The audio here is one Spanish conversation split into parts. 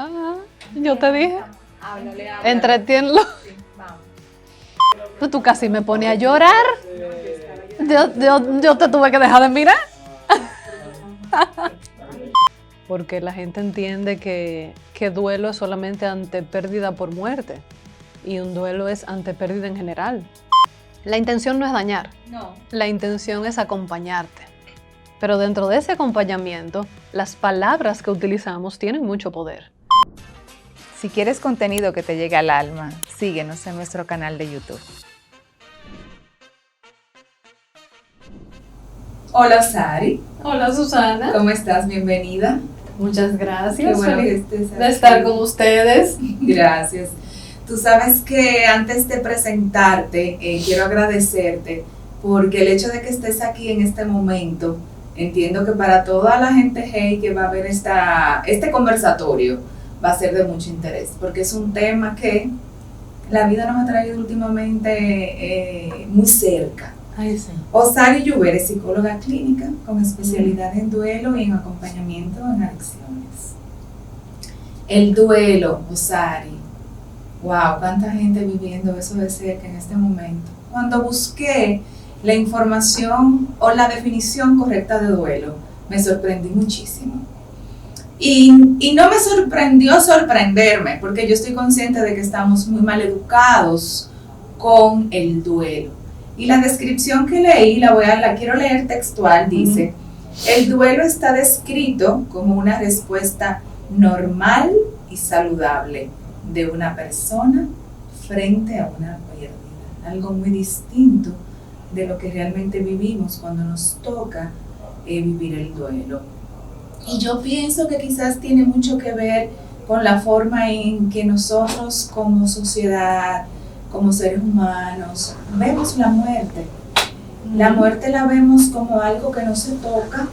Ah, yo te dije. Háblale. Entretienlo. Sí, vamos. Pues tú casi me pones a llorar. Yo te tuve que dejar de mirar. Porque la gente entiende que duelo es solamente ante pérdida por muerte. Y un duelo es ante pérdida en general. La intención no es dañar. No. La intención es acompañarte. Pero dentro de ese acompañamiento, las palabras que utilizamos tienen mucho poder. Si quieres contenido que te llegue al alma, síguenos en nuestro canal de YouTube. Hola Sari, Hola Susana. ¿cómo estás? Bienvenida. Muchas gracias. Qué bueno Feliz que estés de aquí. estar con ustedes. Gracias. Tú sabes que antes de presentarte, quiero agradecerte porque el hecho de que estés aquí en este momento, entiendo que para toda la gente hey que va a ver este conversatorio va a ser de mucho interés, porque es un tema que la vida nos ha traído últimamente muy cerca. Ay, sí. Osari Yuber es psicóloga clínica con especialidad en duelo y en acompañamiento en adicciones. El duelo, Osari. Wow, cuánta gente viviendo eso de cerca en este momento. Cuando busqué la información o la definición correcta de duelo, me sorprendí muchísimo. Y no me sorprendió sorprenderme, porque yo estoy consciente de que estamos muy mal educados con el duelo. Y la descripción que leí, la quiero leer textual, dice: el duelo está descrito como una respuesta normal y saludable de una persona frente a una pérdida, algo muy distinto de lo que realmente vivimos cuando nos toca vivir el duelo. Y yo pienso que quizás tiene mucho que ver con la forma en que nosotros como sociedad, como seres humanos, vemos la muerte. La muerte la vemos como algo que no se toca,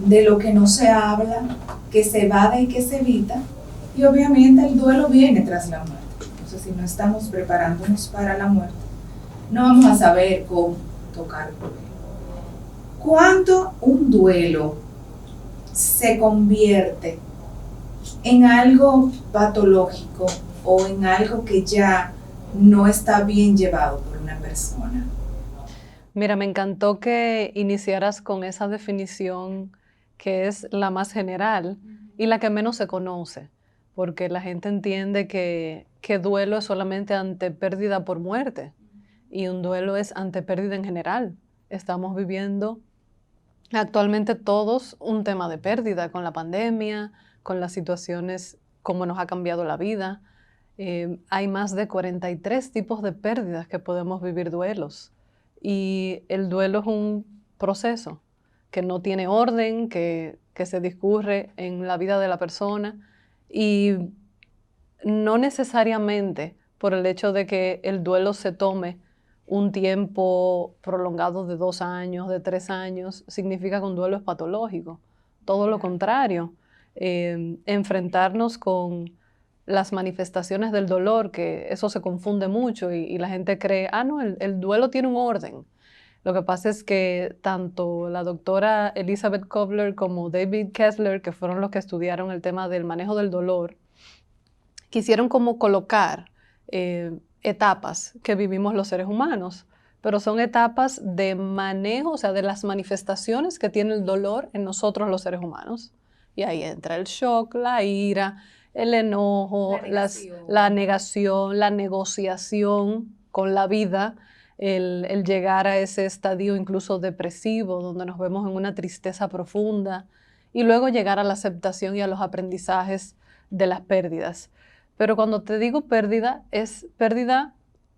de lo que no se habla, que se evade y que se evita. Y obviamente el duelo viene tras la muerte. Entonces, si no estamos preparándonos para la muerte, no vamos a saber cómo tocar el duelo. ¿Cuándo un duelo se convierte en algo patológico o en algo que ya no está bien llevado por una persona? Mira, me encantó que iniciaras con esa definición que es la más general y la que menos se conoce, porque la gente entiende que duelo es solamente ante pérdida por muerte y un duelo es ante pérdida en general. Estamos viviendo actualmente todos un tema de pérdida con la pandemia, con las situaciones, cómo nos ha cambiado la vida. Hay más de 43 tipos de pérdidas que podemos vivir duelos. Y el duelo es un proceso que no tiene orden, que se discurre en la vida de la persona y no necesariamente por el hecho de que el duelo se tome un tiempo prolongado de 2 años, de 3 años, significa que un duelo es patológico. Todo lo contrario, enfrentarnos con las manifestaciones del dolor, que eso se confunde mucho y la gente cree, no, el duelo tiene un orden. Lo que pasa es que tanto la doctora Elizabeth Kubler como David Kessler, que fueron los que estudiaron el tema del manejo del dolor, quisieron como colocar etapas que vivimos los seres humanos, pero son etapas de manejo, o sea, de las manifestaciones que tiene el dolor en nosotros los seres humanos. Y ahí entra el shock, la ira, el enojo, la negación, la negociación con la vida, el llegar a ese estadio incluso depresivo, donde nos vemos en una tristeza profunda, y luego llegar a la aceptación y a los aprendizajes de las pérdidas. Pero cuando te digo pérdida, es pérdida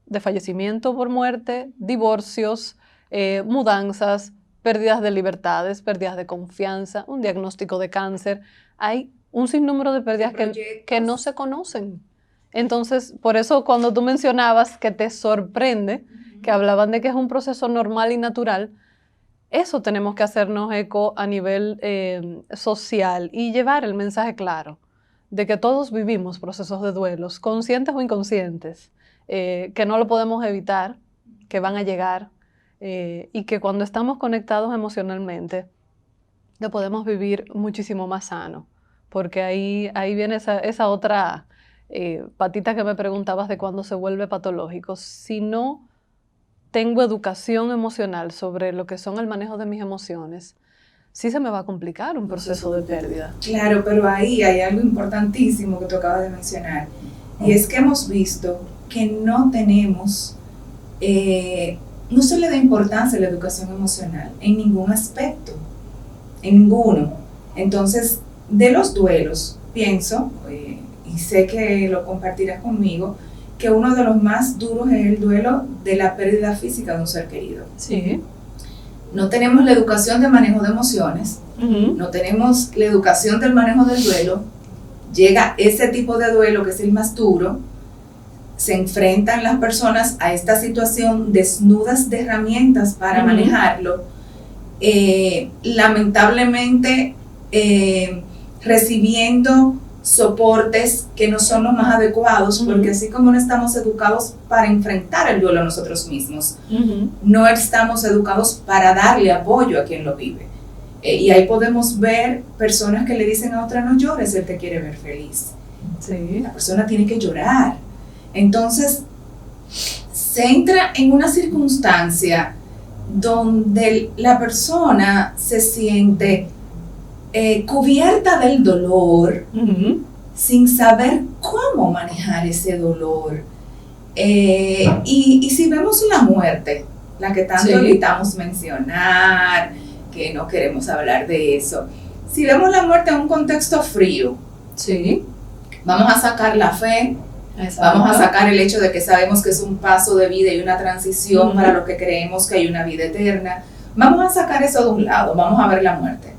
de fallecimiento por muerte, divorcios, mudanzas, pérdidas de libertades, pérdidas de confianza, un diagnóstico de cáncer. Hay un sinnúmero de pérdidas que no se conocen. Entonces, por eso cuando tú mencionabas que te sorprende, que hablaban de que es un proceso normal y natural, eso tenemos que hacernos eco a nivel social y llevar el mensaje claro de que todos vivimos procesos de duelos, conscientes o inconscientes, que no lo podemos evitar, que van a llegar y que cuando estamos conectados emocionalmente lo podemos vivir muchísimo más sano, porque ahí viene esa otra patita que me preguntabas de cuándo se vuelve patológico. Si no tengo educación emocional sobre lo que son el manejo de mis emociones, sí se me va a complicar un proceso de pérdida. Claro, pero ahí hay algo importantísimo que tú acabas de mencionar, y es que hemos visto que no tenemos, no se le da importancia a la educación emocional en ningún aspecto, en ninguno. Entonces, de los duelos, pienso, y sé que lo compartirás conmigo, que uno de los más duros es el duelo de la pérdida física de un ser querido. Sí. No tenemos la educación de manejo de emociones, no tenemos la educación del manejo del duelo. Llega ese tipo de duelo que es el más duro, se enfrentan las personas a esta situación desnudas de herramientas para manejarlo, lamentablemente recibiendo soportes que no son los más adecuados, porque así como no estamos educados para enfrentar el duelo nosotros mismos, no estamos educados para darle apoyo a quien lo vive. Y ahí podemos ver personas que le dicen a otra: no llores, él te quiere ver feliz. Sí. La persona tiene que llorar. Entonces se entra en una circunstancia donde la persona se siente cubierta del dolor, sin saber cómo manejar ese dolor. Y si vemos la muerte, la que tanto evitamos mencionar, que no queremos hablar de eso, si vemos la muerte en un contexto frío, vamos a sacar la fe, vamos a sacar el hecho de que sabemos que es un paso de vida y una transición para los que creemos que hay una vida eterna. Vamos a sacar eso de un lado, vamos a ver la muerte.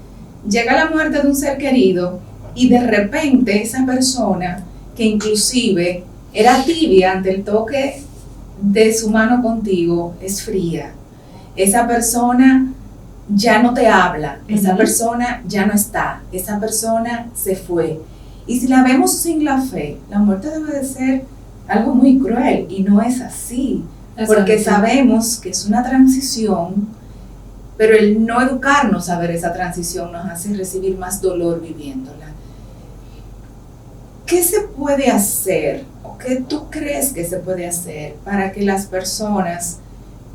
Llega la muerte de un ser querido y de repente esa persona que inclusive era tibia ante el toque de su mano contigo es fría. Esa persona ya no te habla, esa persona ya no está, esa persona se fue. Y si la vemos sin la fe, la muerte debe de ser algo muy cruel, y no es así, porque sabemos que es una transición, pero el no educarnos a ver esa transición nos hace recibir más dolor viviéndola. ¿Qué se puede hacer, o qué tú crees que se puede hacer para que las personas,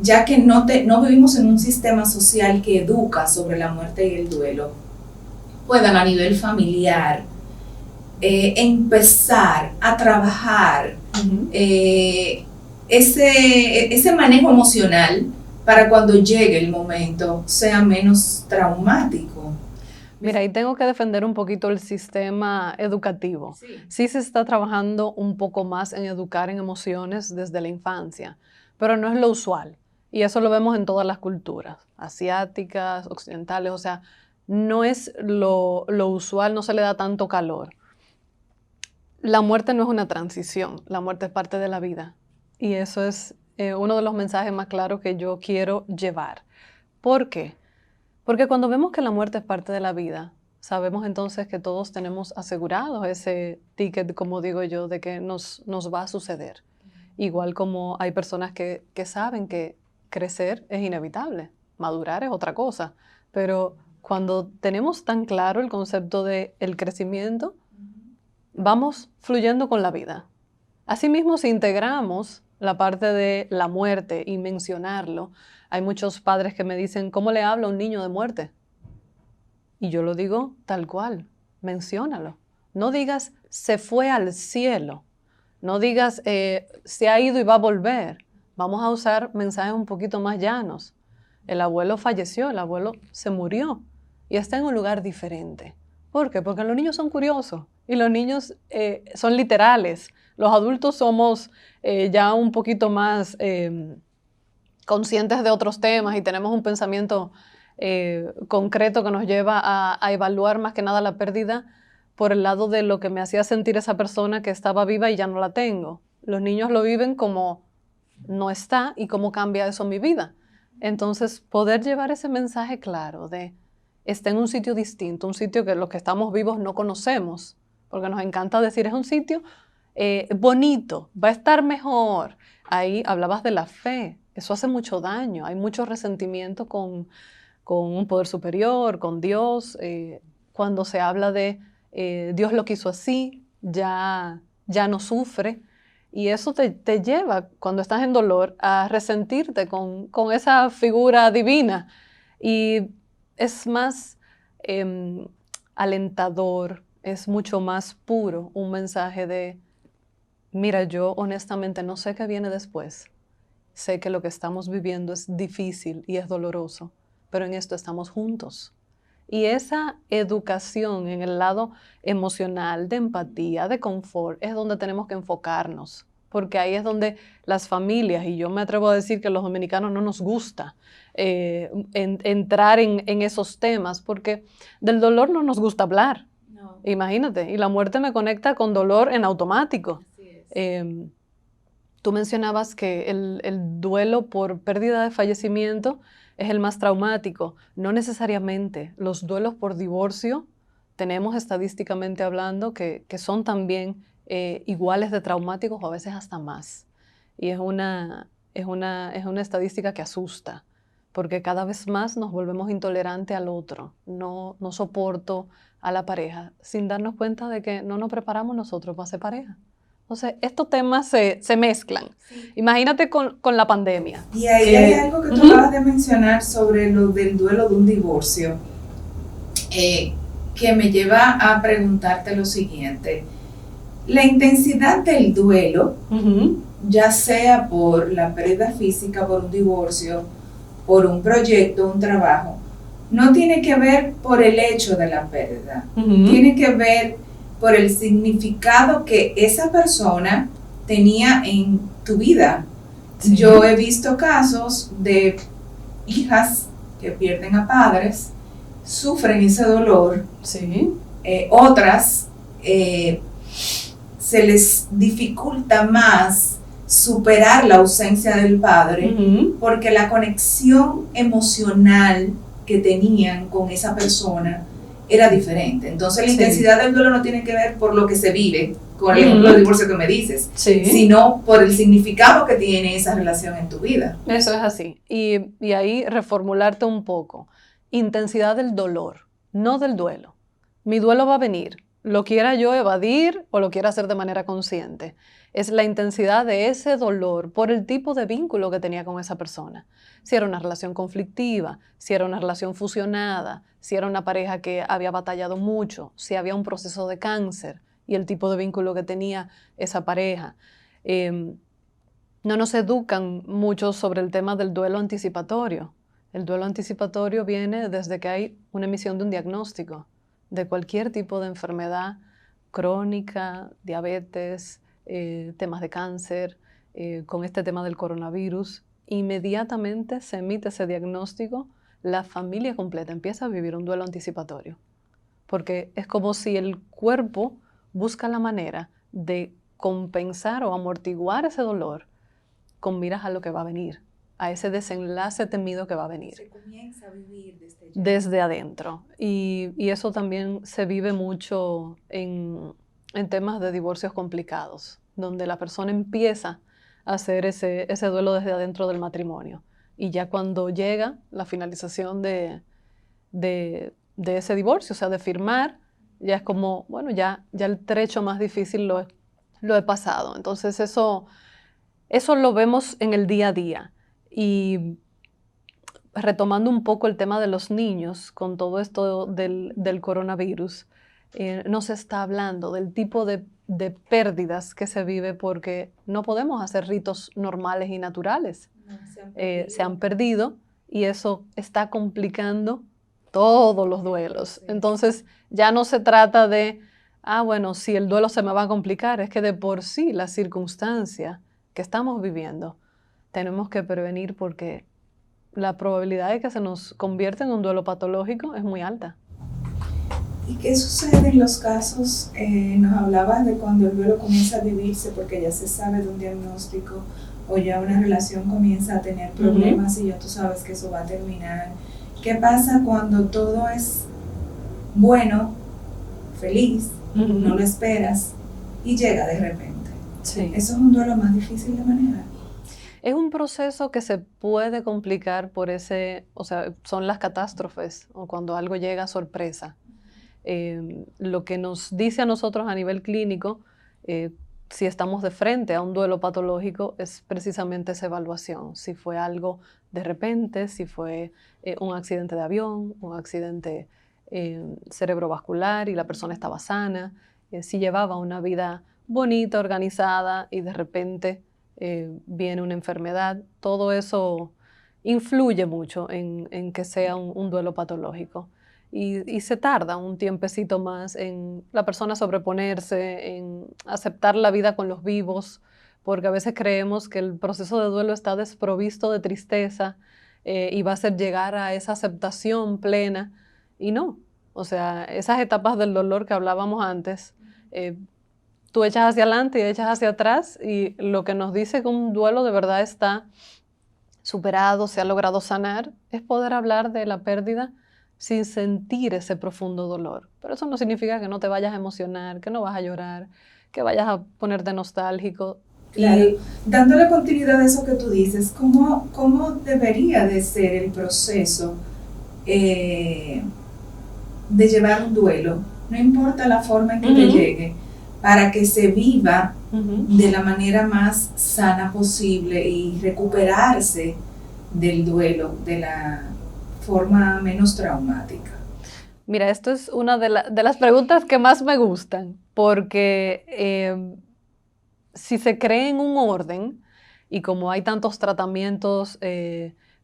ya que no vivimos en un sistema social que educa sobre la muerte y el duelo, puedan a nivel familiar empezar a trabajar ese manejo emocional para cuando llegue el momento sea menos traumático? Mira, ahí tengo que defender un poquito el sistema educativo. Sí se está trabajando un poco más en educar en emociones desde la infancia, pero no es lo usual. Y eso lo vemos en todas las culturas, asiáticas, occidentales, o sea, no es lo usual, no se le da tanto calor. La muerte no es una transición, la muerte es parte de la vida. Y eso es uno de los mensajes más claros que yo quiero llevar. ¿Por qué? Porque cuando vemos que la muerte es parte de la vida, sabemos entonces que todos tenemos asegurado ese ticket, como digo yo, de que nos va a suceder. Igual como hay personas que saben que crecer es inevitable, madurar es otra cosa. Pero cuando tenemos tan claro el concepto del crecimiento, vamos fluyendo con la vida. Asimismo, si integramos la parte de la muerte y mencionarlo, hay muchos padres que me dicen: ¿cómo le habla a un niño de muerte? Y yo lo digo tal cual, menciónalo. No digas se fue al cielo, no digas se ha ido y va a volver. Vamos a usar mensajes un poquito más llanos. El abuelo falleció, el abuelo se murió y está en un lugar diferente. ¿Por qué? Porque los niños son curiosos y los niños son literales. Los adultos somos ya un poquito más conscientes de otros temas y tenemos un pensamiento concreto que nos lleva a evaluar más que nada la pérdida por el lado de lo que me hacía sentir esa persona que estaba viva y ya no la tengo. Los niños lo viven como no está y cómo cambia eso mi vida. Entonces, poder llevar ese mensaje claro de está en un sitio distinto, un sitio que los que estamos vivos no conocemos, porque nos encanta decir es un sitio bonito, va a estar mejor. Ahí hablabas de la fe, eso hace mucho daño, hay mucho resentimiento con un poder superior, con Dios, cuando se habla de Dios lo quiso así, ya no sufre. Y eso te lleva, cuando estás en dolor, a resentirte con esa figura divina. Y es más alentador, es mucho más puro un mensaje de, mira, yo honestamente no sé qué viene después. Sé que lo que estamos viviendo es difícil y es doloroso, pero en esto estamos juntos. Y esa educación en el lado emocional, de empatía, de confort, es donde tenemos que enfocarnos, porque ahí es donde las familias, y yo me atrevo a decir que a los dominicanos no nos gusta entrar en esos temas, porque del dolor no nos gusta hablar. No. Imagínate, y la muerte me conecta con dolor en automático. Así es. Tú mencionabas que el duelo por pérdida de fallecimiento es el más traumático. No necesariamente. Los duelos por divorcio, tenemos estadísticamente hablando que son también iguales de traumáticos o a veces hasta más. Y es una estadística que asusta, porque cada vez más nos volvemos intolerantes al otro. No soporto a la pareja, sin darnos cuenta de que no nos preparamos nosotros para ser pareja. Entonces, estos temas se mezclan. Sí. Imagínate con la pandemia. Y ahí hay algo que tú acabas de mencionar sobre lo del duelo de un divorcio, que me lleva a preguntarte lo siguiente. La intensidad del duelo, ya sea por la pérdida física, por un divorcio, por un proyecto, un trabajo, no tiene que ver por el hecho de la pérdida. Tiene que ver por el significado que esa persona tenía en tu vida. Sí. Yo he visto casos de hijas que pierden a padres, sufren ese dolor. Sí. Otras se les dificulta más superar la ausencia del padre, porque la conexión emocional que tenían con esa persona era diferente. Entonces la intensidad del duelo no tiene que ver por lo que se vive, con el ejemplo del divorcio que me dices, sino por el significado que tiene esa relación en tu vida. Eso es así. Y ahí reformularte un poco. Intensidad del dolor, no del duelo. Mi duelo va a venir, lo quiera yo evadir o lo quiera hacer de manera consciente. Es la intensidad de ese dolor por el tipo de vínculo que tenía con esa persona. Si era una relación conflictiva, si era una relación fusionada, si era una pareja que había batallado mucho, si había un proceso de cáncer y el tipo de vínculo que tenía esa pareja. No nos educan mucho sobre el tema del duelo anticipatorio. El duelo anticipatorio viene desde que hay una emisión de un diagnóstico de cualquier tipo de enfermedad crónica, diabetes, temas de cáncer, con este tema del coronavirus. Inmediatamente se emite ese diagnóstico, la familia completa empieza a vivir un duelo anticipatorio, porque es como si el cuerpo busca la manera de compensar o amortiguar ese dolor con miras a lo que va a venir, a ese desenlace temido que va a venir. Se comienza a vivir desde adentro. Y eso también se vive mucho en temas de divorcios complicados, donde la persona empieza a hacer ese duelo desde adentro del matrimonio. Y ya cuando llega la finalización de ese divorcio, o sea, de firmar, ya es como, bueno, ya el trecho más difícil lo he pasado. Entonces eso lo vemos en el día a día. Y retomando un poco el tema de los niños, con todo esto del coronavirus, no se está hablando del tipo de pérdidas que se vive porque no podemos hacer ritos normales y naturales. No, se han perdido y eso está complicando todos los duelos. Sí. Entonces ya no se trata de, bueno, si el duelo se me va a complicar, es que de por sí la circunstancia que estamos viviendo tenemos que prevenir porque la probabilidad de que se nos convierta en un duelo patológico es muy alta. ¿Y qué sucede en los casos? Nos hablabas de cuando el duelo comienza a vivirse porque ya se sabe de un diagnóstico o ya una relación comienza a tener problemas y ya tú sabes que eso va a terminar. ¿Qué pasa cuando todo es bueno, feliz, no lo esperas y llega de repente? Sí. Eso es un duelo más difícil de manejar. Es un proceso que se puede complicar por son las catástrofes o cuando algo llega a sorpresa. Lo que nos dice a nosotros a nivel clínico, si estamos de frente a un duelo patológico, es precisamente esa evaluación. Si fue algo de repente, si fue un accidente de avión, un accidente cerebrovascular y la persona estaba sana, si llevaba una vida bonita, organizada y de repente viene una enfermedad. Todo eso influye mucho en que sea un duelo patológico. Y se tarda un tiempecito más en la persona sobreponerse, en aceptar la vida con los vivos, porque a veces creemos que el proceso de duelo está desprovisto de tristeza y va a ser llegar a esa aceptación plena, y no. O sea, esas etapas del dolor que hablábamos antes, tú echas hacia adelante y echas hacia atrás, y lo que nos dice que un duelo de verdad está superado, se ha logrado sanar, es poder hablar de la pérdida sin sentir ese profundo dolor. Pero eso no significa que no te vayas a emocionar, que no vas a llorar, que vayas a ponerte nostálgico. Claro, dándole continuidad a eso que tú dices, ¿cómo debería de ser el proceso de llevar un duelo? No importa la forma en que te llegue, para que se viva de la manera más sana posible y recuperarse del duelo de la forma menos traumática. Mira, esto es una de las preguntas que más me gustan, porque si se cree en un orden, y como hay tantos tratamientos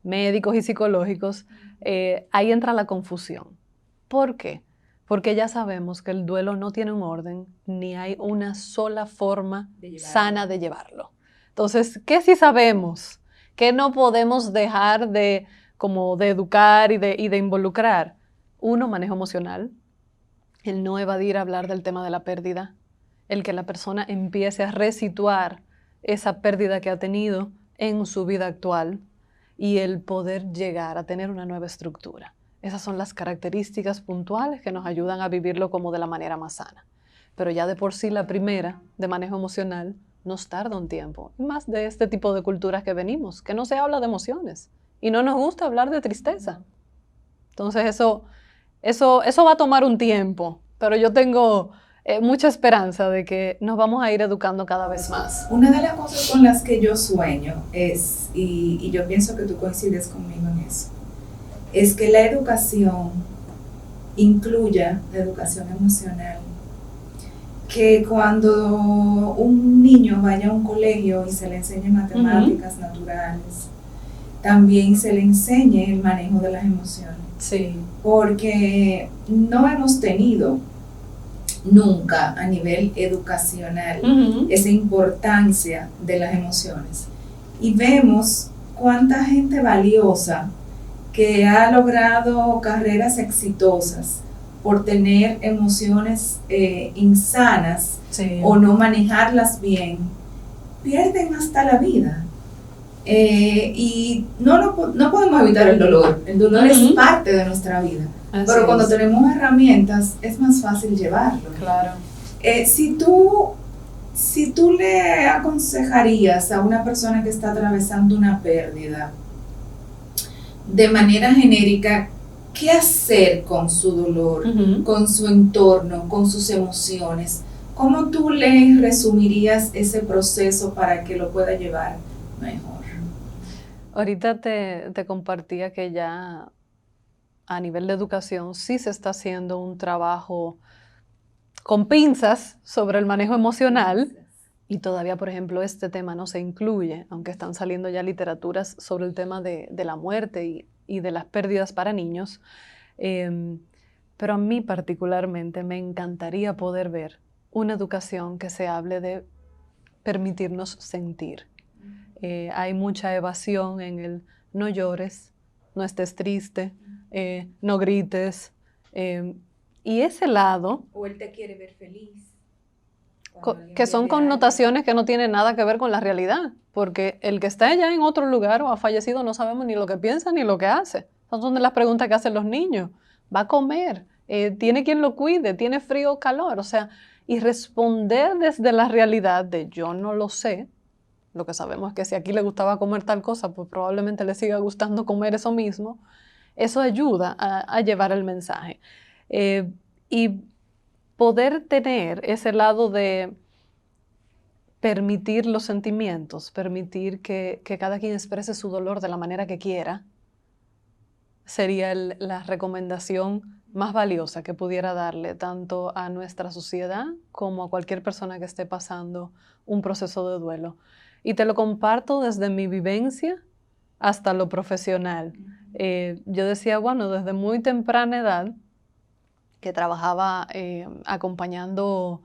médicos y psicológicos, ahí entra la confusión. ¿Por qué? Porque ya sabemos que el duelo no tiene un orden, ni hay una sola forma sana de llevarlo. Entonces, ¿qué sí sabemos? ¿Qué no podemos dejar de educar y de involucrar? Uno, manejo emocional, el no evadir hablar del tema de la pérdida, el que la persona empiece a resituar esa pérdida que ha tenido en su vida actual y el poder llegar a tener una nueva estructura. Esas son las características puntuales que nos ayudan a vivirlo como de la manera más sana. Pero ya de por sí la primera, de manejo emocional, nos tarda un tiempo. Más de este tipo de culturas que venimos, que no se habla de emociones y no nos gusta hablar de tristeza. Entonces eso va a tomar un tiempo, pero yo tengo mucha esperanza de que nos vamos a ir educando cada vez más. Una de las cosas con las que yo sueño es, y yo pienso que tú coincides conmigo en eso, es que la educación incluya la educación emocional. Que cuando un niño vaya a un colegio y se le enseñe matemáticas naturales, también se le enseñe el manejo de las emociones. Sí. Porque no hemos tenido nunca a nivel educacional esa importancia de las emociones. Y vemos cuánta gente valiosa que ha logrado carreras exitosas por tener emociones insanas o no manejarlas bien, pierden hasta la vida. Y no podemos evitar el dolor es parte de nuestra vida. Así pero cuando tenemos herramientas es más fácil llevarlo. Claro. Si tú le aconsejarías a una persona que está atravesando una pérdida de manera genérica, ¿qué hacer con su dolor, con su entorno, con sus emociones? ¿Cómo tú le resumirías ese proceso para que lo pueda llevar mejor? Ahorita te compartía que ya a nivel de educación sí se está haciendo un trabajo con pinzas sobre el manejo emocional, y todavía, por ejemplo, este tema no se incluye, aunque están saliendo ya literaturas sobre el tema de la muerte y de las pérdidas para niños. Pero a mí particularmente me encantaría poder ver una educación que se hable de permitirnos sentir. Hay mucha evasión en el no llores, no estés triste, no grites. Y ese lado... O él te quiere ver feliz. Que son connotaciones que no tienen nada que ver con la realidad, porque el que está allá en otro lugar o ha fallecido no sabemos ni lo que piensa ni lo que hace. Esas son de las preguntas que hacen los niños. ¿Va a comer? ¿Tiene quien lo cuide? ¿Tiene frío o calor? O sea, y responder desde la realidad de yo no lo sé. Lo que sabemos es que si aquí le gustaba comer tal cosa, pues probablemente le siga gustando comer eso mismo. Eso ayuda a llevar el mensaje. Y poder tener ese lado de permitir los sentimientos, permitir que cada quien exprese su dolor de la manera que quiera, sería la recomendación más valiosa que pudiera darle tanto a nuestra sociedad como a cualquier persona que esté pasando un proceso de duelo. Y te lo comparto desde mi vivencia hasta lo profesional. Yo decía, bueno, desde muy temprana edad, que trabajaba acompañando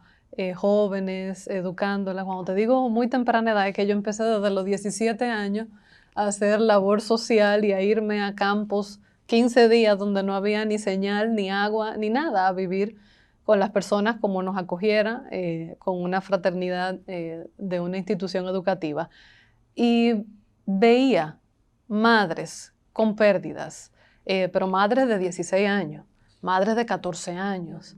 jóvenes, educándolas. Cuando te digo muy temprana edad, es que yo empecé desde los 17 años a hacer labor social y a irme a campos 15 días donde no había ni señal, ni agua, ni nada, a vivir con las personas como nos acogiera, con una fraternidad de una institución educativa. Y veía madres con pérdidas, pero madres de 16 años, madres de 14 años,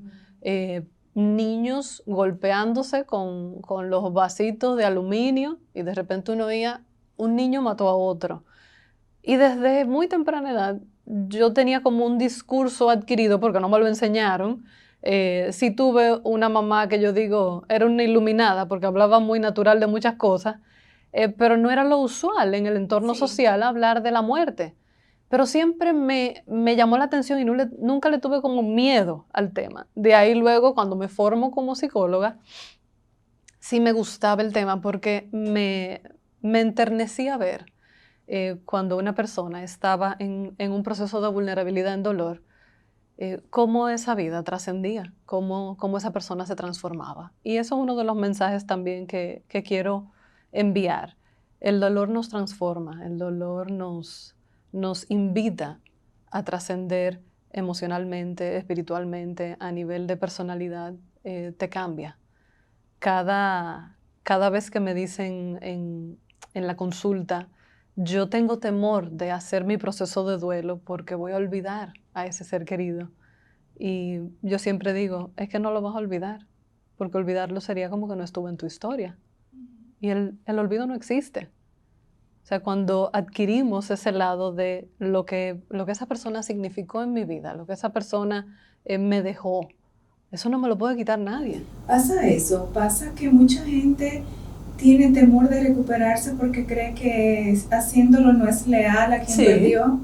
niños golpeándose con los vasitos de aluminio y de repente uno veía un niño mató a otro. Y desde muy temprana edad yo tenía como un discurso adquirido porque no me lo enseñaron. Sí tuve una mamá que yo digo era una iluminada porque hablaba muy natural de muchas cosas, pero no era lo usual en el entorno social hablar de la muerte. Pero siempre me llamó la atención y nunca le tuve como miedo al tema. De ahí luego, cuando me formo como psicóloga, sí me gustaba el tema porque me enternecía ver cuando una persona estaba en un proceso de vulnerabilidad en dolor, cómo esa vida trascendía, cómo esa persona se transformaba. Y eso es uno de los mensajes también que quiero enviar. El dolor nos transforma, el dolor nos invita a trascender emocionalmente, espiritualmente, a nivel de personalidad, te cambia. Cada vez que me dicen en la consulta, yo tengo temor de hacer mi proceso de duelo porque voy a olvidar a ese ser querido. Y yo siempre digo, es que no lo vas a olvidar, porque olvidarlo sería como que no estuvo en tu historia. Y el olvido no existe. O sea, cuando adquirimos ese lado de lo que esa persona significó en mi vida, lo que esa persona me dejó, eso no me lo puede quitar nadie. Pasa que mucha gente tiene temor de recuperarse porque cree que haciéndolo no es leal a quien perdió.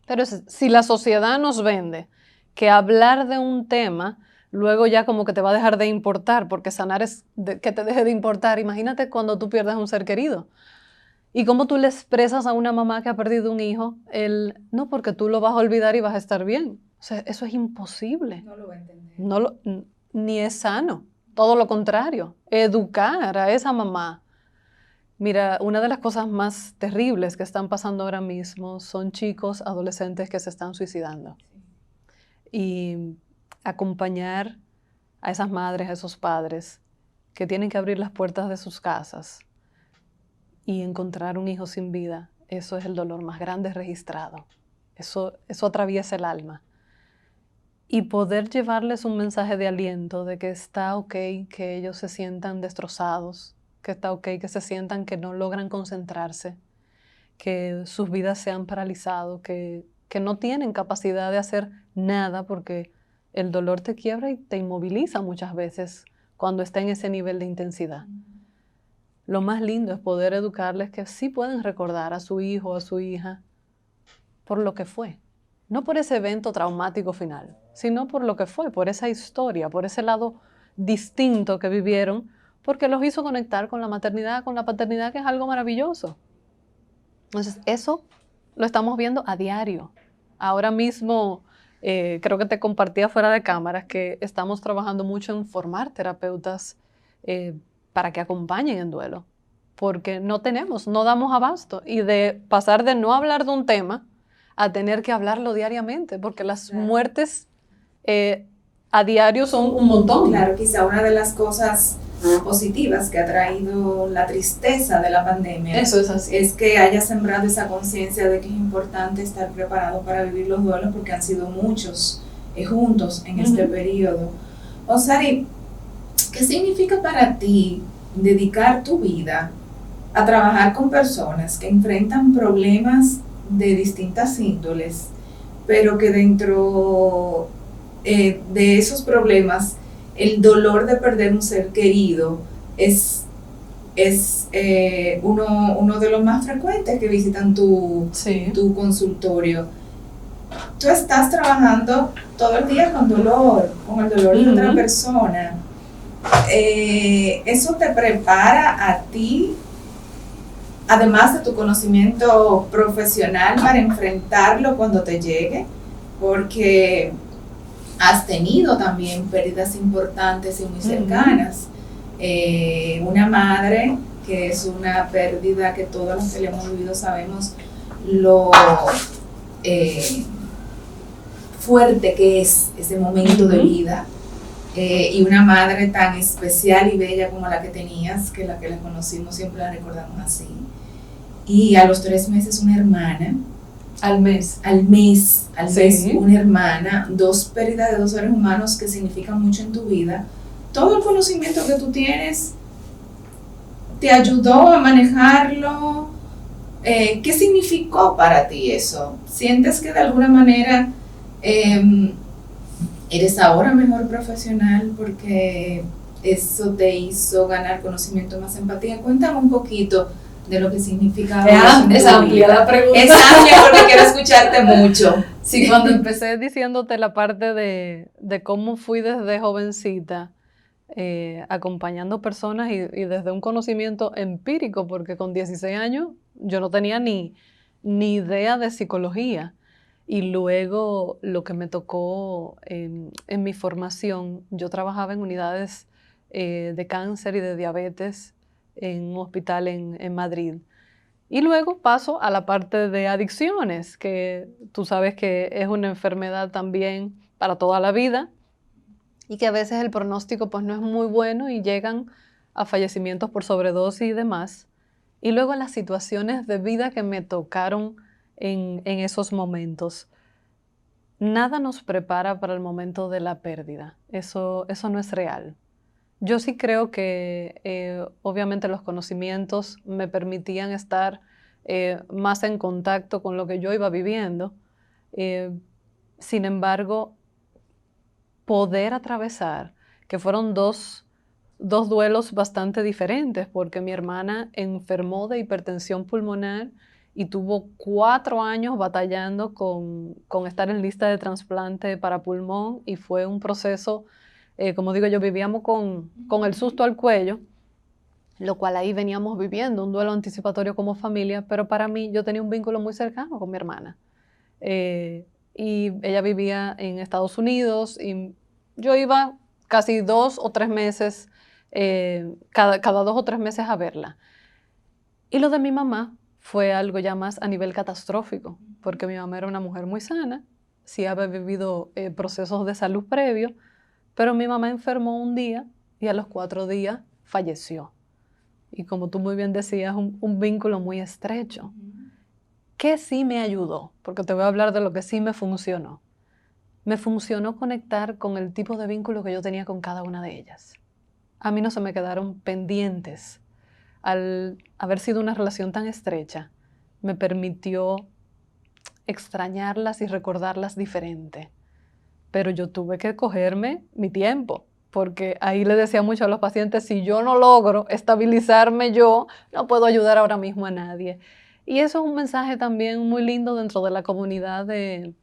Pero si la sociedad nos vende que hablar de un tema luego ya como que te va a dejar de importar, porque sanar es que te deje de importar. Imagínate cuando tú pierdes a un ser querido. ¿Y cómo tú le expresas a una mamá que ha perdido un hijo no, porque tú lo vas a olvidar y vas a estar bien? O sea, eso es imposible. No lo va a entender. Ni es sano. Todo lo contrario. Educar a esa mamá. Mira, una de las cosas más terribles que están pasando ahora mismo son chicos, adolescentes que se están suicidando. Y acompañar a esas madres, a esos padres que tienen que abrir las puertas de sus casas y encontrar un hijo sin vida, eso es el dolor más grande registrado. Eso atraviesa el alma. Y poder llevarles un mensaje de aliento de que está ok que ellos se sientan destrozados, que está ok que se sientan que no logran concentrarse, que sus vidas se han paralizado, que no tienen capacidad de hacer nada porque el dolor te quiebra y te inmoviliza muchas veces cuando está en ese nivel de intensidad. Lo más lindo es poder educarles que sí pueden recordar a su hijo o a su hija por lo que fue. No por ese evento traumático final, sino por lo que fue, por esa historia, por ese lado distinto que vivieron, porque los hizo conectar con la maternidad, con la paternidad, que es algo maravilloso. Entonces, eso lo estamos viendo a diario. Ahora mismo, creo que te compartía fuera de cámaras que estamos trabajando mucho en formar terapeutas para que acompañen en duelo, porque no damos abasto. Y de pasar de no hablar de un tema a tener que hablarlo diariamente, porque las muertes a diario son un montón. Claro, quizá una de las cosas positivas que ha traído la tristeza de la pandemia Eso es así. Es que haya sembrado esa conciencia de que es importante estar preparado para vivir los duelos, porque han sido muchos juntos en este periodo. Osari, ¿qué significa para ti dedicar tu vida a trabajar con personas que enfrentan problemas de distintas índoles, pero que dentro de esos problemas, el dolor de perder un ser querido es uno de los más frecuentes que visitan tu consultorio. Tú estás trabajando todo el día con dolor, con el dolor de otra persona. Eso te prepara a ti, además de tu conocimiento profesional, para enfrentarlo cuando te llegue, porque has tenido también pérdidas importantes y muy cercanas. Una madre, que es una pérdida que todos los que le hemos vivido sabemos lo fuerte que es ese momento de vida, y una madre tan especial y bella como la que tenías, que la conocimos siempre la recordamos así, y a los 3 meses una hermana, al mes una hermana, 2 pérdidas de 2 seres humanos que significan mucho en tu vida. Todo el conocimiento que tú tienes te ayudó a manejarlo. ¿Qué significó para ti eso? ¿Sientes que de alguna manera eres ahora mejor profesional porque eso te hizo ganar conocimiento, más empatía? Cuéntame un poquito de lo que significa. Es amplia la pregunta. Es amplia porque quiero escucharte mucho. Sí, cuando empecé diciéndote la parte de cómo fui desde jovencita, acompañando personas y desde un conocimiento empírico, porque con 16 años yo no tenía ni idea de psicología. Y luego lo que me tocó en mi formación, yo trabajaba en unidades de cáncer y de diabetes en un hospital en Madrid. Y luego paso a la parte de adicciones, que tú sabes que es una enfermedad también para toda la vida y que a veces el pronóstico pues no es muy bueno y llegan a fallecimientos por sobredosis y demás. Y luego las situaciones de vida que me tocaron en esos momentos. Nada nos prepara para el momento de la pérdida. Eso no es real. Yo sí creo que obviamente los conocimientos me permitían estar más en contacto con lo que yo iba viviendo. Sin embargo, poder atravesar, que fueron dos duelos bastante diferentes, porque mi hermana enfermó de hipertensión pulmonar y tuvo 4 años batallando con estar en lista de trasplante para pulmón, y fue un proceso, como digo yo, vivíamos con el susto al cuello, lo cual ahí veníamos viviendo, un duelo anticipatorio como familia, pero para mí yo tenía un vínculo muy cercano con mi hermana. Y ella vivía en Estados Unidos y yo iba casi 2 o 3 meses, cada 2 o 3 meses a verla. Y lo de mi mamá fue algo ya más a nivel catastrófico, porque mi mamá era una mujer muy sana, sí había vivido procesos de salud previos, pero mi mamá enfermó un día y a los 4 días falleció. Y como tú muy bien decías, un vínculo muy estrecho. ¿Qué sí me ayudó? Porque te voy a hablar de lo que sí me funcionó. Me funcionó conectar con el tipo de vínculo que yo tenía con cada una de ellas. A mí no se me quedaron pendientes. Al haber sido una relación tan estrecha, me permitió extrañarlas y recordarlas diferente. Pero yo tuve que cogerme mi tiempo, porque ahí le decía mucho a los pacientes, si yo no logro estabilizarme yo, no puedo ayudar ahora mismo a nadie. Y eso es un mensaje también muy lindo dentro de la comunidad de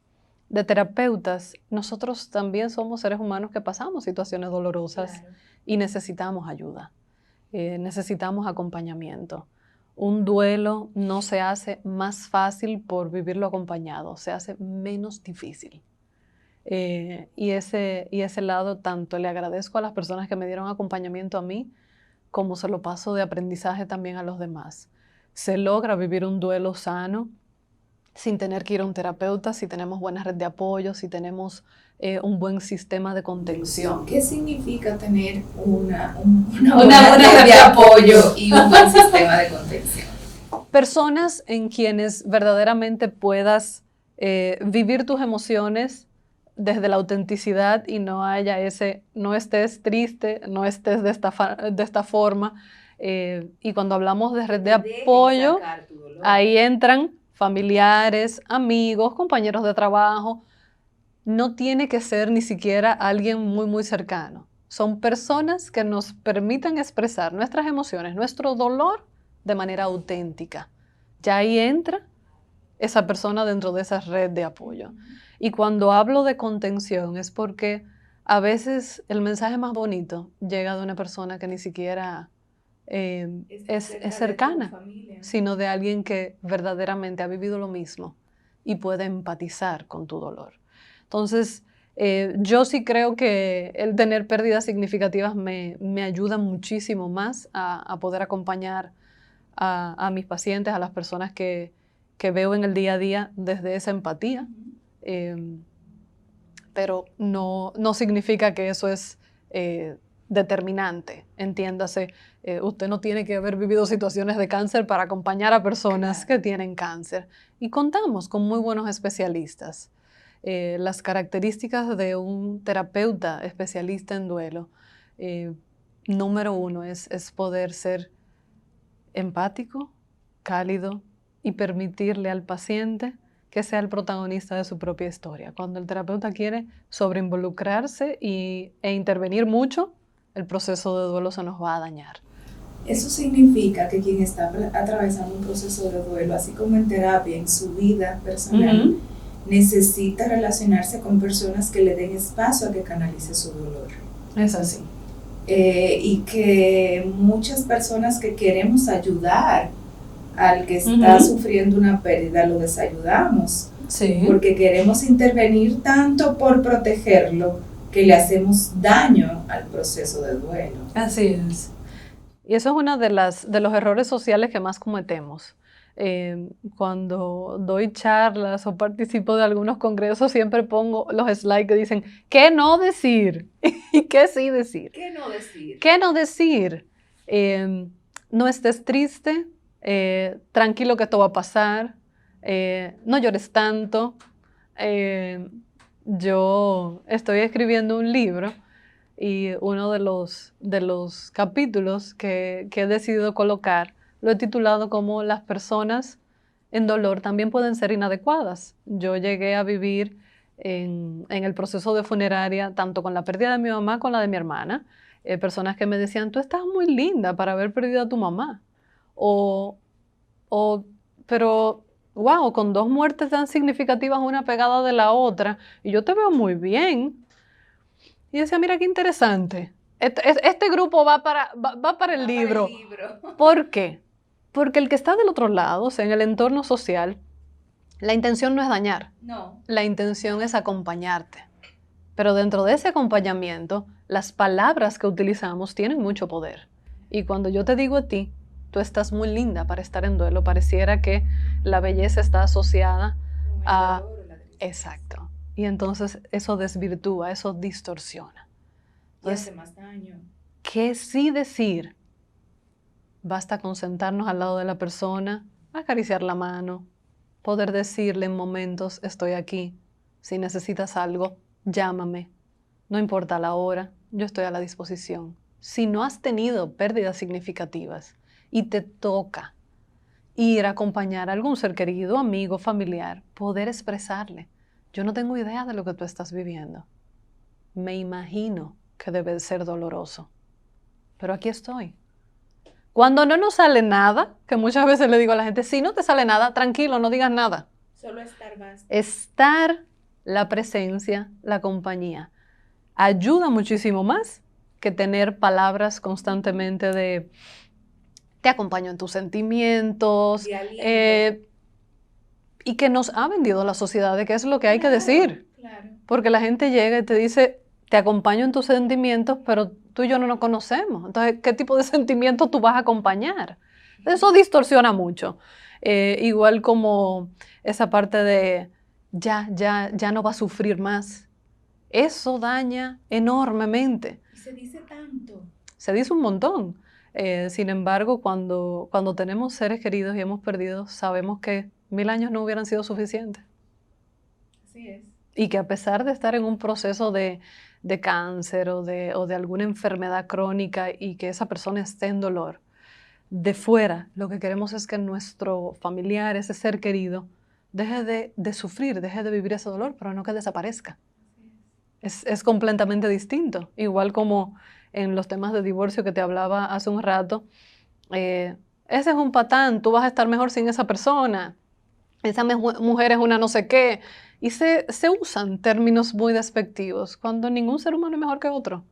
terapeutas. Nosotros también somos seres humanos que pasamos situaciones dolorosas, claro, y necesitamos ayuda, necesitamos acompañamiento. Un duelo no se hace más fácil por vivirlo acompañado, se hace menos difícil. Y ese lado tanto le agradezco a las personas que me dieron acompañamiento a mí, como se lo paso de aprendizaje también a los demás. Se logra vivir un duelo sano sin tener que ir a un terapeuta, si tenemos buena red de apoyo, si tenemos un buen sistema de contención. ¿Qué significa tener una buena red de apoyo y un buen sistema de contención? Personas en quienes verdaderamente puedas vivir tus emociones desde la autenticidad y no haya no estés triste, no estés de esta forma. Y cuando hablamos de red de apoyo, ahí entran familiares, amigos, compañeros de trabajo, no tiene que ser ni siquiera alguien muy, muy cercano. Son personas que nos permiten expresar nuestras emociones, nuestro dolor de manera auténtica. Ya ahí entra esa persona dentro de esa red de apoyo. Y cuando hablo de contención es porque a veces el mensaje más bonito llega de una persona que ni siquiera es cercana, sino de alguien que verdaderamente ha vivido lo mismo y puede empatizar con tu dolor. Entonces, yo sí creo que el tener pérdidas significativas me ayuda muchísimo más a poder acompañar a mis pacientes, a las personas que veo en el día a día desde esa empatía. Pero no significa que eso es determinante. Entiéndase, usted no tiene que haber vivido situaciones de cáncer para acompañar a personas que tienen cáncer. Y contamos con muy buenos especialistas. Las características de un terapeuta especialista en duelo, número uno es poder ser empático, cálido y permitirle al paciente que sea el protagonista de su propia historia. Cuando el terapeuta quiere sobreinvolucrarse e intervenir mucho, el proceso de duelo se nos va a dañar. Eso significa que quien está atravesando un proceso de duelo, así como en terapia, en su vida personal, necesita relacionarse con personas que le den espacio a que canalice su dolor. Es así. Y que muchas personas que queremos ayudar al que está sufriendo una pérdida, lo desayudamos. Sí. Porque queremos intervenir tanto por protegerlo que le hacemos daño al proceso de duelo. Así es. Y eso es uno de los errores sociales que más cometemos. Cuando doy charlas o participo de algunos congresos, siempre pongo los slides que dicen ¿qué no decir? ¿Y qué sí decir? ¿Qué no decir? ¿Qué no decir? No estés triste, tranquilo que esto va a pasar, no llores tanto. Yo estoy escribiendo un libro y uno de los capítulos que he decidido colocar lo he titulado como las personas en dolor también pueden ser inadecuadas. Yo llegué a vivir en el proceso de funeraria, tanto con la pérdida de mi mamá como la de mi hermana, personas que me decían, tú estás muy linda para haber perdido a tu mamá. Pero, wow, con 2 muertes tan significativas, una pegada de la otra, y yo te veo muy bien. Y decía, mira qué interesante. Este grupo va para el libro. ¿Por qué? Porque el que está del otro lado, o sea, en el entorno social, la intención no es dañar. No. La intención es acompañarte. Pero dentro de ese acompañamiento, las palabras que utilizamos tienen mucho poder. Y cuando yo te digo a ti, tú estás muy linda para estar en duelo, pareciera que la belleza está asociada a... Dolor, la tristeza. Exacto. Y entonces eso desvirtúa, eso distorsiona. Entonces, y hace más daño. ¿Qué sí decir? Basta con sentarnos al lado de la persona, acariciar la mano, poder decirle en momentos, estoy aquí, si necesitas algo, llámame, no importa la hora, yo estoy a la disposición. Si no has tenido pérdidas significativas y te toca ir a acompañar a algún ser querido, amigo, familiar, poder expresarle, yo no tengo idea de lo que tú estás viviendo. Me imagino que debe ser doloroso, pero aquí estoy. Cuando no nos sale nada, que muchas veces le digo a la gente, si no te sale nada, tranquilo, no digas nada. Solo estar basta. Estar, la presencia, la compañía, ayuda muchísimo más que tener palabras constantemente de te acompaño en tus sentimientos, y que nos ha vendido la sociedad de qué es lo que hay que decir. Claro. Porque la gente llega y te dice, te acompaño en tus sentimientos, pero tú y yo no nos conocemos. Entonces, ¿qué tipo de sentimientos tú vas a acompañar? Eso distorsiona mucho. Igual como esa parte de ya no va a sufrir más. Eso daña enormemente. Y se dice tanto. Se dice un montón. Sin embargo, cuando tenemos seres queridos y hemos perdido, sabemos que 1000 años no hubieran sido suficientes. Así es. Y que a pesar de estar en un proceso de cáncer o de alguna enfermedad crónica y que esa persona esté en dolor, de fuera lo que queremos es que nuestro familiar, ese ser querido, deje de sufrir, deje de vivir ese dolor, pero no que desaparezca. Es completamente distinto. Igual como en los temas de divorcio que te hablaba hace un rato, ese es un patán, tú vas a estar mejor sin esa persona, esa mujer es una no sé qué. Y se usan términos muy despectivos cuando ningún ser humano es mejor que otro.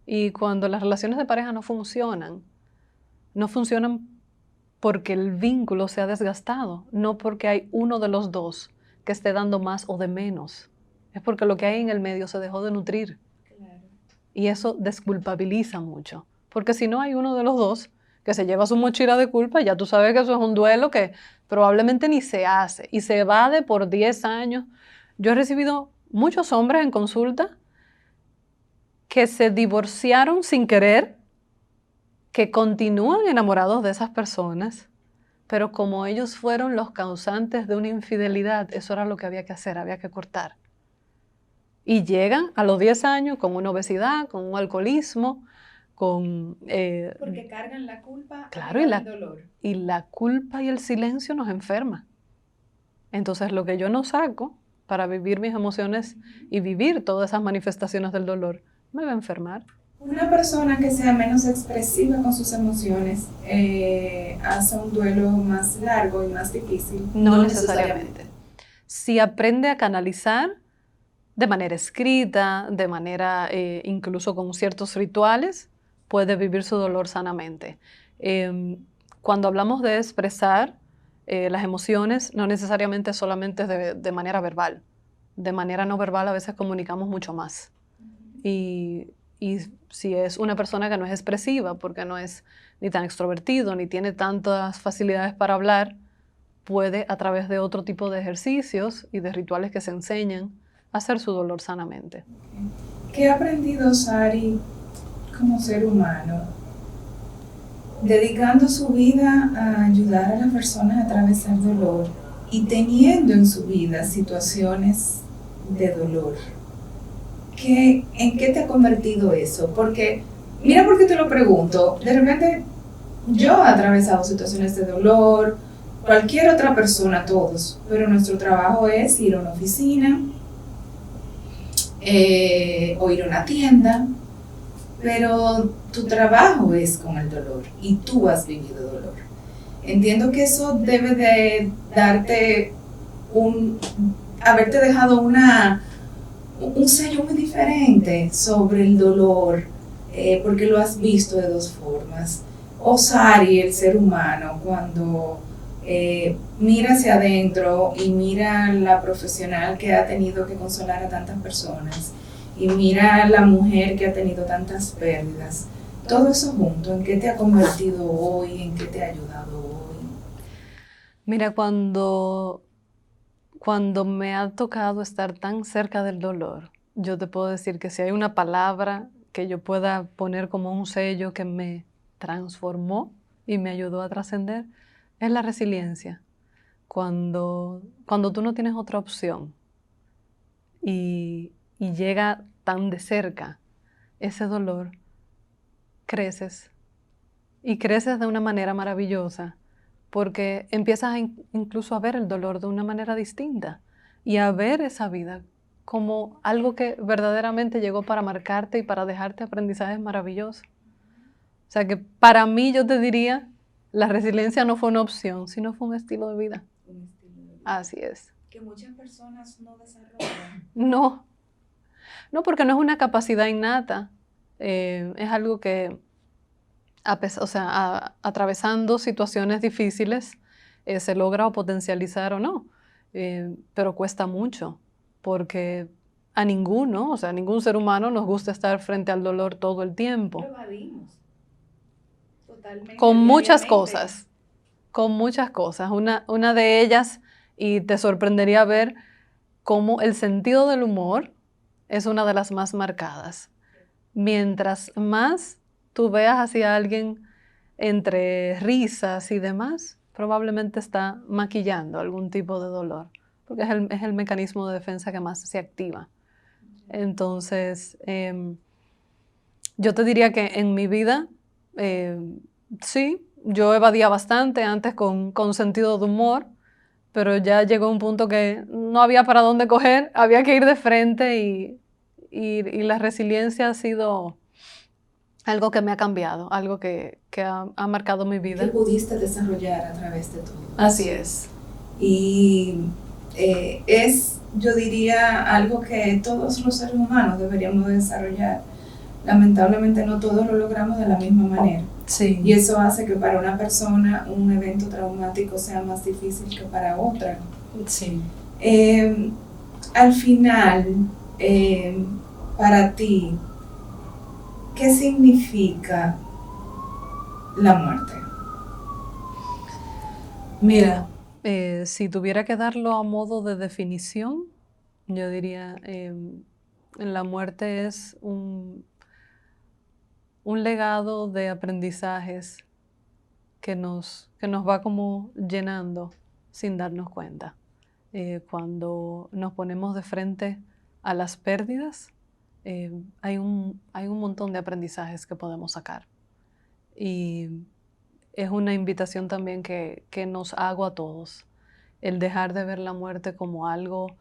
Y cuando las relaciones de pareja no funcionan porque el vínculo se ha desgastado, no porque hay uno de los dos que esté dando más o de menos. Es porque lo que hay en el medio se dejó de nutrir. Claro. Y eso desculpabiliza mucho. Porque si no hay uno de los dos que se lleva su mochila de culpa, ya tú sabes que eso es un duelo que probablemente ni se hace y se evade por 10 años. Yo he recibido muchos hombres en consulta que se divorciaron sin querer, que continúan enamorados de esas personas, pero como ellos fueron los causantes de una infidelidad, eso era lo que había que hacer, había que cortar. Y llegan a los 10 años con una obesidad, con un alcoholismo, con... Porque cargan la culpa, claro, y el dolor. Y la culpa y el silencio nos enferma. Entonces lo que yo no saco para vivir mis emociones y vivir todas esas manifestaciones del dolor, me va a enfermar. Una persona que sea menos expresiva con sus emociones hace un duelo más largo y más difícil. No necesariamente. Si aprende a canalizar de manera escrita, de manera incluso con ciertos rituales, puede vivir su dolor sanamente. Cuando hablamos de expresar las emociones, no necesariamente solamente de manera verbal. De manera no verbal a veces comunicamos mucho más. Y si es una persona que no es expresiva, porque no es ni tan extrovertido, ni tiene tantas facilidades para hablar, puede a través de otro tipo de ejercicios y de rituales que se enseñan, hacer su dolor sanamente. ¿Qué ha aprendido Sari como ser humano, dedicando su vida a ayudar a las personas a atravesar dolor y teniendo en su vida situaciones de dolor? ¿En qué te ha convertido eso? Porque, mira por qué te lo pregunto, de repente yo he atravesado situaciones de dolor, cualquier otra persona, todos, pero nuestro trabajo es ir a una oficina, o ir a una tienda, pero tu trabajo es con el dolor y tú has vivido dolor. Entiendo que eso debe de darte haberte dejado un sello muy diferente sobre el dolor, porque lo has visto de dos formas. Sari, el ser humano, cuando mira hacia adentro y mira la profesional que ha tenido que consolar a tantas personas y mira la mujer que ha tenido tantas pérdidas, todo eso junto, ¿en qué te ha convertido hoy? ¿En qué te ha ayudado hoy? Mira, cuando me ha tocado estar tan cerca del dolor, yo te puedo decir que si hay una palabra que yo pueda poner como un sello que me transformó y me ayudó a trascender, es la resiliencia. Cuando tú no tienes otra opción y llega tan de cerca ese dolor, creces. Y creces de una manera maravillosa, porque empiezas incluso a ver el dolor de una manera distinta y a ver esa vida como algo que verdaderamente llegó para marcarte y para dejarte aprendizajes maravillosos. O sea que para mí yo te diría, la resiliencia no fue una opción, sino fue un estilo de vida. Un estilo de vida. Así es. Que muchas personas no desarrollan. No, porque no es una capacidad innata, es algo que, atravesando situaciones difíciles, se logra o potencializar o no, pero cuesta mucho, porque a ningún ser humano nos gusta estar frente al dolor todo el tiempo. Lo evadimos. Totalmente. Con muchas cosas. Una de ellas, y te sorprendería ver cómo el sentido del humor es una de las más marcadas. Mientras más tú veas hacia alguien entre risas y demás, probablemente está maquillando algún tipo de dolor, porque es el mecanismo de defensa que más se activa. Entonces, yo te diría que en mi vida, sí, yo evadía bastante antes con sentido de humor, pero ya llegó un punto que no había para dónde coger, había que ir de frente y la resiliencia ha sido algo que me ha cambiado, algo que ha marcado mi vida. Que pudiste desarrollar a través de todo. Así es. Y es, yo diría, algo que todos los seres humanos deberíamos desarrollar. Lamentablemente no todos lo logramos de la misma manera. Sí. Y eso hace que para una persona un evento traumático sea más difícil que para otra. Sí. Al final, para ti, ¿qué significa la muerte? Mira, si tuviera que darlo a modo de definición, yo diría, la muerte es un legado de aprendizajes que nos va como llenando sin darnos cuenta. Cuando nos ponemos de frente a las pérdidas, hay un montón de aprendizajes que podemos sacar. Y es una invitación también que nos hago a todos, el dejar de ver la muerte como algo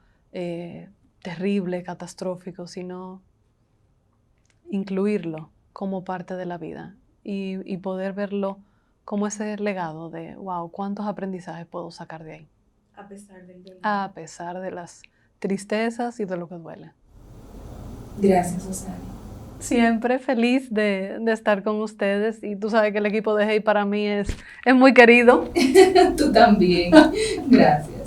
terrible, catastrófico, sino incluirlo como parte de la vida y poder verlo como ese legado de, wow, ¿cuántos aprendizajes puedo sacar de ahí? A pesar del dolor. A pesar de las tristezas y de lo que duele. Gracias, Osari. Siempre feliz de estar con ustedes, y tú sabes que el equipo de Hey para mí es muy querido. Tú también. Gracias.